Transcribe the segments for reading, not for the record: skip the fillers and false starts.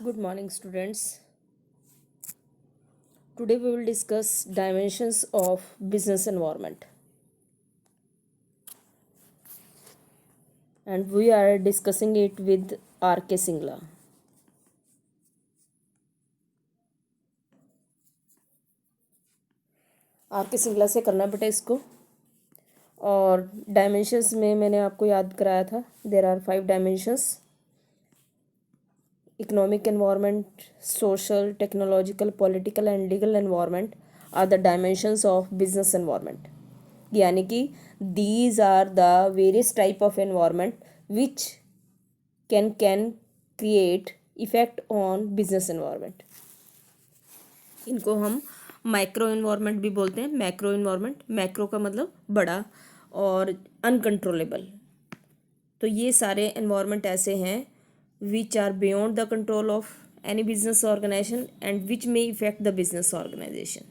Good morning, students. Today we will discuss dimensions of business environment, and we are discussing it with R.K. Singla. R.K. Singla से करना बेटा इसको। और dimensions में मैंने आपको याद कराया था, there are 5 dimensions: economic environment, social, technological, political and legal environment are the dimensions of business environment. यानी कि these are the various type of environment which can create effect on business environment. इनको हम micro environment भी बोलते हैं, macro environment. Macro का मतलब बड़ा और अनकंट्रोलेबल। तो ये सारे एनवायरनमेंट ऐसे हैं which are beyond the control of any business organization and which may affect the business organization.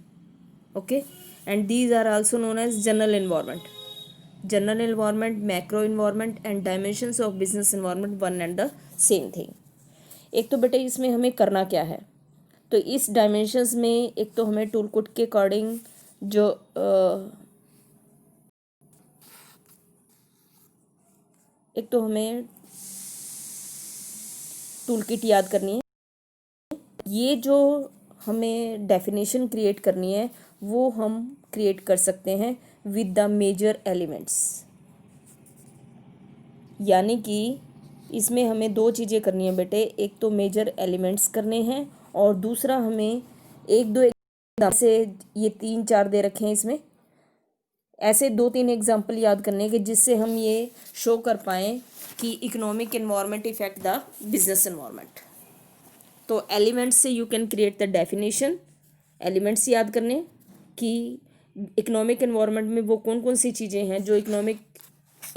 Okay, and these are also known as general environment. General environment, macro environment and dimensions of business environment one and the same thing. एक तो बेटे इसमें हमें करना क्या है, तो इस डायमेंशंस में एक तो हमें टूल किट के अकॉर्डिंग जो एक तो हमें टूल किट याद करनी है। ये जो हमें डेफिनेशन क्रिएट करनी है वो हम क्रिएट कर सकते हैं विद द मेजर एलिमेंट्स। यानी कि इसमें हमें दो चीज़ें करनी है बेटे, एक तो मेजर एलिमेंट्स करने हैं और दूसरा हमें एक दो से ये 3-4 दे रखे हैं इसमें, ऐसे 2-3 एग्जाम्पल याद करने हैं कि जिससे हम ये शो कर पाएँ कि economic environment effect the business environment. तो एलिमेंट्स से you can create the definition. Elements याद करने कि इकोनॉमिक एनवायरनमेंट में वो कौन कौन सी चीज़ें हैं जो इकोनॉमिक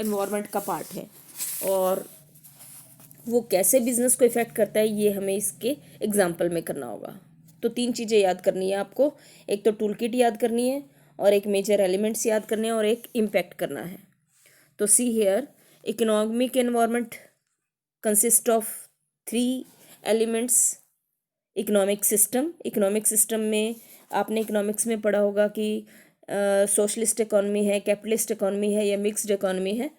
एनवायरनमेंट का पार्ट है और वो कैसे बिजनेस को इफ़ेक्ट करता है, ये हमें इसके एग्जाम्पल में करना होगा। तो 3 चीज़ें याद करनी है आपको, एक तो टूल किट याद करनी है और एक मेजर एलिमेंट्स याद करने हैं और एक इम्पैक्ट करना है। तो see here, economic environment consist of 3 elements. Economic system में आपने इकोनॉमिक्स में पढ़ा होगा कि सोशलिस्ट इकॉनमी है, कैपिटलिस्ट इकॉनमी है या मिक्स्ड इकॉनमी है,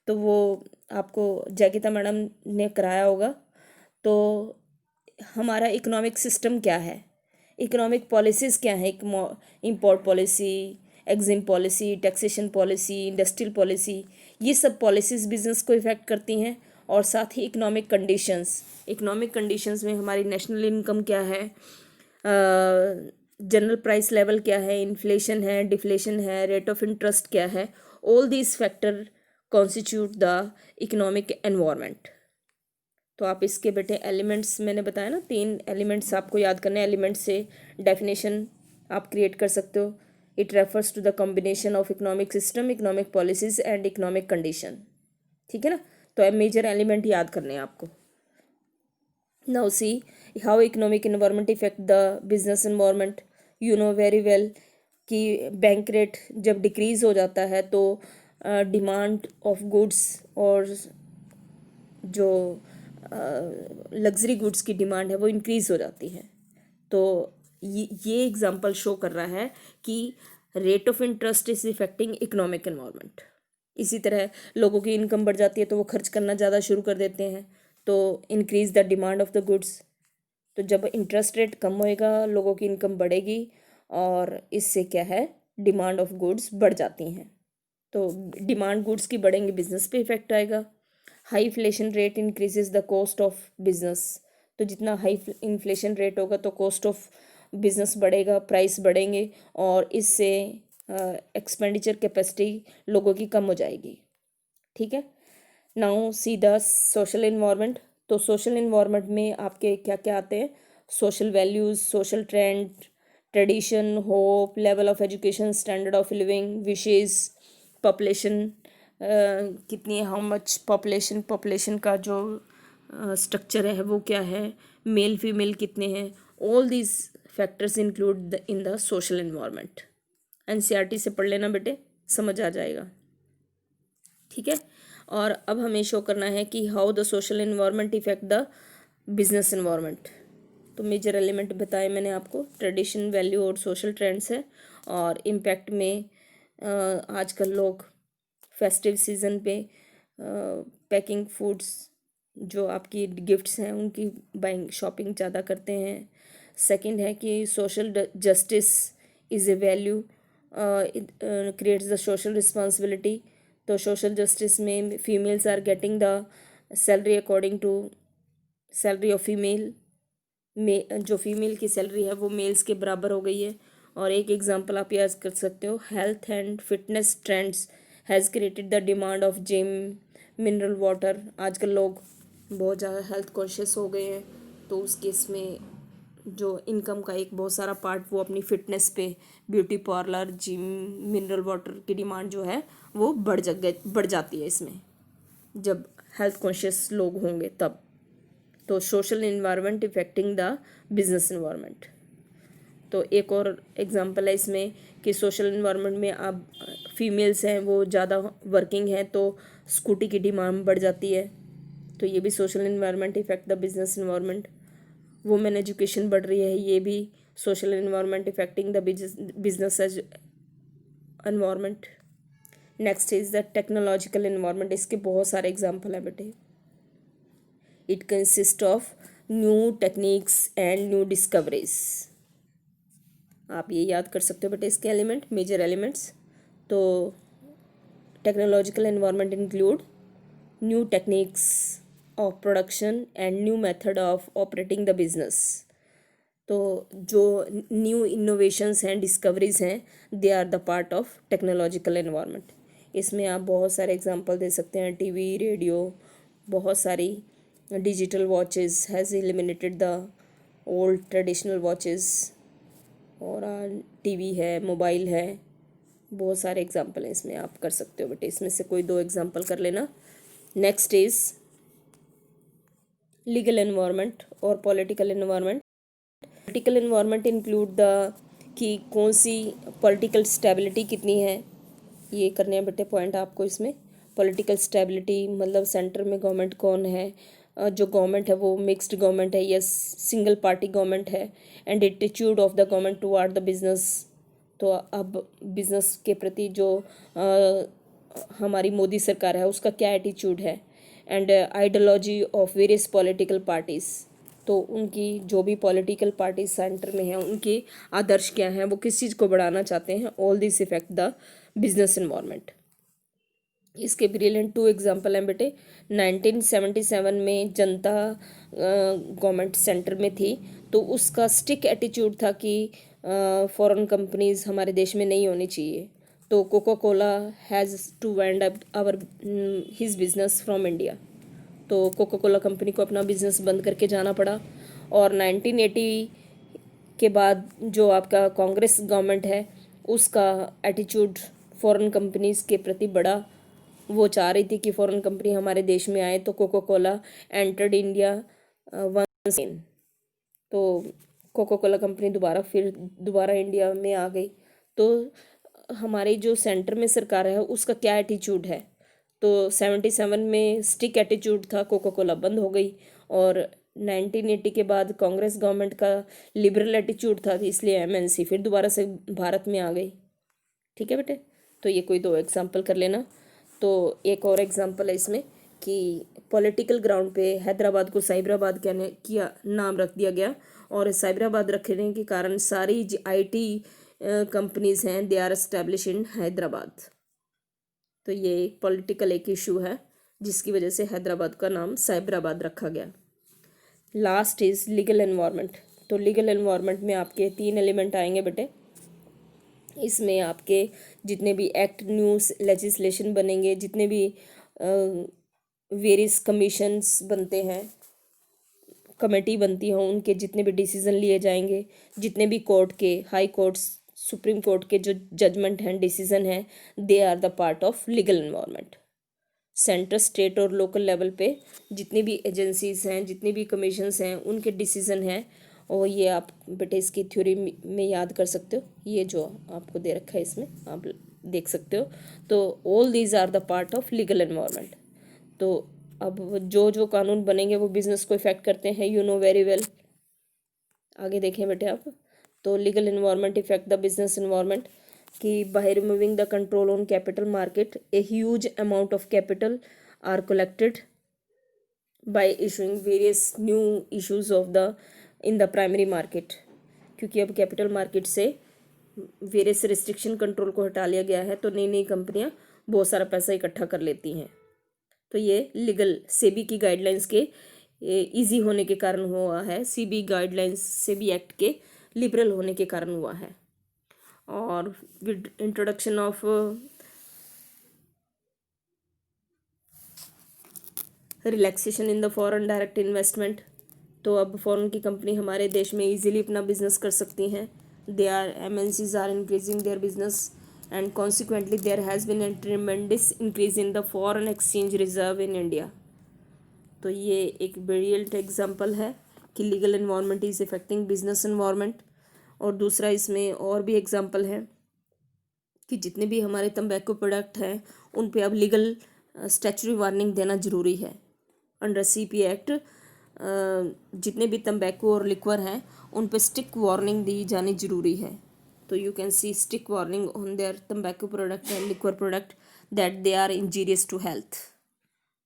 तो वो आपको जयगीता मैडम ने कराया होगा। तो हमारा इकोनॉमिक सिस्टम क्या है, इकोनॉमिक पॉलिसीज़ क्या है, import policy, EXIM policy, taxation policy, industrial policy, ये सब पॉलिसीज़ बिजनेस को इफ़ेक्ट करती हैं। और साथ ही इकोनॉमिक कंडीशंस में हमारी नेशनल इनकम क्या है, जनरल प्राइस लेवल क्या है, इन्फ्लेशन है, डिफ्लेशन है, रेट ऑफ इंटरेस्ट क्या है, all these factor constitute the economic environment. तो आप इसके बेटे एलिमेंट्स मैंने बताया ना, 3 एलिमेंट्स आपको याद करने। एलिमेंट्स से डेफिनेशन आप क्रिएट कर सकते हो। It refers to the combination of economic system, economic policies and economic condition. ठीक है ना, तो मेजर एलिमेंट याद करने हैं आपको। Now see how economic environment effect the business environment. You know very well कि बैंक रेट जब डिक्रीज हो जाता है तो डिमांड ऑफ गुड्स और जो लग्जरी गुड्स की डिमांड है वो इंक्रीज़ हो जाती है। तो ये एग्जांपल शो कर रहा है कि rate of interest is affecting economic environment. इसी तरह लोगों की इनकम बढ़ जाती है तो वो खर्च करना ज़्यादा शुरू कर देते हैं, तो increase the demand of the goods. तो जब इंटरेस्ट रेट कम होएगा लोगों की इनकम बढ़ेगी और इससे क्या है, डिमांड ऑफ गुड्स बढ़ जाती हैं। तो डिमांड गुड्स की बढ़ेंगी, बिजनेस पे इफेक्ट आएगा। High inflation rate increases the cost of business. तो जितना हाई इन्फ्लेशन रेट होगा तो कॉस्ट ऑफ बिजनेस बढ़ेगा, प्राइस बढ़ेंगे और इससे एक्सपेंडिचर कैपेसिटी लोगों की कम हो जाएगी। ठीक है, now see the social environment. तो सोशल इन्वायरमेंट में आपके क्या क्या आते हैं, social values, social trend, tradition, hope, level of education, standard of living, wishes, population कितनी है, हाउ मच पॉपुलेशन का जो स्ट्रक्चर है वो क्या है, मेल फीमेल कितने हैं, all these factors include in the social environment. NCERT से पढ़ लेना बेटे, समझ आ जाएगा। ठीक है, और अब हमें शो करना है कि how the social environment effect the business environment. तो मेजर एलिमेंट बताए मैंने आपको, ट्रेडिशन, वैल्यू और सोशल ट्रेंड्स है। और इम्पैक्ट में आजकल लोग फेस्टिव सीज़न पे पैकिंग फूड्स जो आपकी गिफ्ट्स हैं उनकी बाइंग शॉपिंग ज़्यादा करते हैं। सेकंड है कि social justice is a value creates the social responsibility. तो सोशल जस्टिस में females are getting the salary according to salary of female में, जो फीमेल की सैलरी है वो मेल्स के बराबर हो गई है। और एक एग्जांपल आप याद कर सकते हो, health and fitness trends has created the demand of gym, mineral water. आजकल लोग बहुत ज़्यादा हेल्थ कॉन्शियस हो गए हैं, तो उस केस में जो इनकम का एक बहुत सारा पार्ट वो अपनी फिटनेस पे, beauty parlour, gym, mineral water की डिमांड जो है वो बढ़ जाती है इसमें, जब हेल्थ कॉन्शियस लोग होंगे तब। तो social environment affecting the business environment. तो एक और एग्जांपल है इसमें कि सोशल इन्वायरमेंट में आप फीमेल्स हैं वो ज़्यादा वर्किंग हैं तो स्कूटी की डिमांड बढ़ जाती है, तो ये भी social environment effect the business environment. Women education बढ़ रही है, ये भी social environment affecting the business age environment. Next is the technological environment. इसके बहुत सारे एग्जांपल हैं बेटे। It consist of new techniques and new discoveries. आप ये याद कर सकते हो बेटे इसके एलिमेंट, मेजर एलिमेंट्स। तो technological environment include new techniques of production and new method of operating the business. तो जो न्यू इनोवेशंस हैं, डिस्कवरीज हैं, they are the part of technological environment. इसमें आप बहुत सारे एग्जांपल दे सकते हैं, टीवी, रेडियो, बहुत सारी digital watches has eliminated the old traditional watches, और टीवी है, मोबाइल है, बहुत सारे एग्जांपल हैं इसमें आप कर सकते हो बेटे। इसमें से कोई दो एग्जांपल कर लेना। नेक्स्ट इज लीगल एनवायरनमेंट और political environment. Political environment include the कि कौन सी पॉलिटिकल स्टेबिलिटी कितनी है, ये करने हैं बेटे पॉइंट आपको इसमें। पॉलिटिकल स्टेबिलिटी मतलब सेंटर में गवर्नमेंट कौन है, जो गवर्नमेंट है वो मिक्स्ड गवर्नमेंट है या सिंगल पार्टी गवर्नमेंट है, and attitude of the government toward the business. तो अब बिजनेस के प्रति जो हमारी मोदी सरकार है उसका क्या एटीट्यूड है, and ideology of various political parties. तो उनकी जो भी पॉलिटिकल पार्टी सेंटर में है उनके आदर्श क्या हैं, वो किस चीज़ को बढ़ाना चाहते हैं। All this effect the business environment. इसके ब्रिलियंट टू एग्जांपल हैं बेटे। 1977 में जनता गवर्नमेंट सेंटर में थी, तो उसका स्टिक एटीट्यूड था कि फॉरेन कंपनीज हमारे देश में नहीं होनी चाहिए। तो Coca Cola has to wind up our his business from India. तो कोका कोला कंपनी को अपना बिजनेस बंद करके जाना पड़ा। और 1980 के बाद जो आपका कांग्रेस गवर्नमेंट है उसका एटीट्यूड फॉरेन कंपनीज़ के प्रति बढ़ा। वो चाह रही थी कि फॉरेन कंपनी हमारे देश में आए, तो Coca Cola entered India once again. तो कोका कोला कंपनी दोबारा इंडिया में आ गई। तो हमारी जो सेंटर में सरकार है उसका क्या एटीट्यूड है, तो 77 में स्टिक एटीट्यूड था, कोका कोला बंद हो गई। और 1980 के बाद कांग्रेस गवर्नमेंट का लिबरल एटीट्यूड था, इसलिए एमएनसी फिर दोबारा से भारत में आ गई। ठीक है बेटे, तो ये कोई दो एग्जांपल कर लेना। तो एक और एग्जांपल है इसमें कि पॉलिटिकल ग्राउंड पे हैदराबाद को साइबराबाद कहने किया नाम रख दिया गया, और साइबराबाद रखने के कारण सारी आईटी कंपनीज हैं they are establish in Hyderabad. तो ये एक पॉलिटिकल एक इशू है जिसकी वजह से हैदराबाद का नाम साइबराबाद रखा गया। Last is legal environment. तो लीगल एनवायरनमेंट में आपके 3 एलिमेंट आएंगे बेटे। इसमें आपके जितने भी एक्ट, न्यूज़, लेजिस्लेशन बनेंगे, जितने भी वेरियस कमीशंस बनते हैं, कमेटी बनती हैं, उनके जितने भी डिसीजन लिए जाएंगे, जितने भी कोर्ट के, हाई कोर्ट्स, सुप्रीम कोर्ट के जो जजमेंट हैं, डिसीजन हैं, they are the part of legal environment. Centre, state और लोकल लेवल पे जितनी भी एजेंसीज हैं, जितनी भी कमीशंस हैं, उनके डिसीजन हैं, और ये आप बेटे इसकी थ्योरी में याद कर सकते हो। ये जो आपको दे रखा है इसमें आप देख सकते हो। तो all these are the part of legal environment. तो अब जो जो कानून बनेंगे वो बिजनेस को इफेक्ट करते हैं, यू नो वेरी वेल। आगे देखें बेटे आप, तो legal environment effect the business environment, कि by removing the control on capital market a huge amount of capital are collected by issuing various new issues of the in the primary market, क्योंकि अब capital market से various restriction control को हटा लिया गया है, तो नई नई कंपनियां बहुत सारा पैसा इकट्ठा कर लेती हैं। तो ये लीगल सेबी की गाइडलाइंस के इजी होने के कारण हुआ है, सेबी गाइडलाइंस सेबी एक्ट के लिबरल होने के कारण हुआ है। और with introduction of relaxation in the foreign direct investment, तो अब फॉरेन की कंपनी हमारे देश में इजीली अपना बिजनेस कर सकती हैं। They are MNCs are increasing their business and consequently there has been a tremendous increase in the foreign exchange reserve in India. तो ये एक ब्रिलियंट एग्जांपल है कि legal environment is affecting business environment. और दूसरा इसमें और भी एग्जांपल है कि जितने भी हमारे तंबाकू प्रोडक्ट हैं उन पे अब लीगल स्टैच्यूटरी वार्निंग देना ज़रूरी है। अंडर CP एक्ट जितने भी तंबाकू और लिक्वर हैं उन पे स्टिक वार्निंग दी जानी ज़रूरी है। तो you can see stick warning on their तंबाकू product and liquor product that they are injurious to health.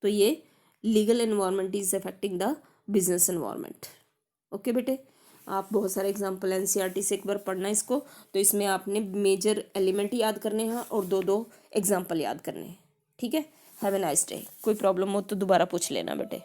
तो ये legal environment is affecting the business environment. Okay बेटे, आप बहुत सारे एग्जांपल NCERT से एक बार पढ़ना इसको, तो इसमें आपने मेजर एलिमेंट याद करने हैं और दो दो एग्जांपल याद करने हैं। ठीक है, हैव ए नाइस डे। कोई प्रॉब्लम हो तो दोबारा पूछ लेना बेटे।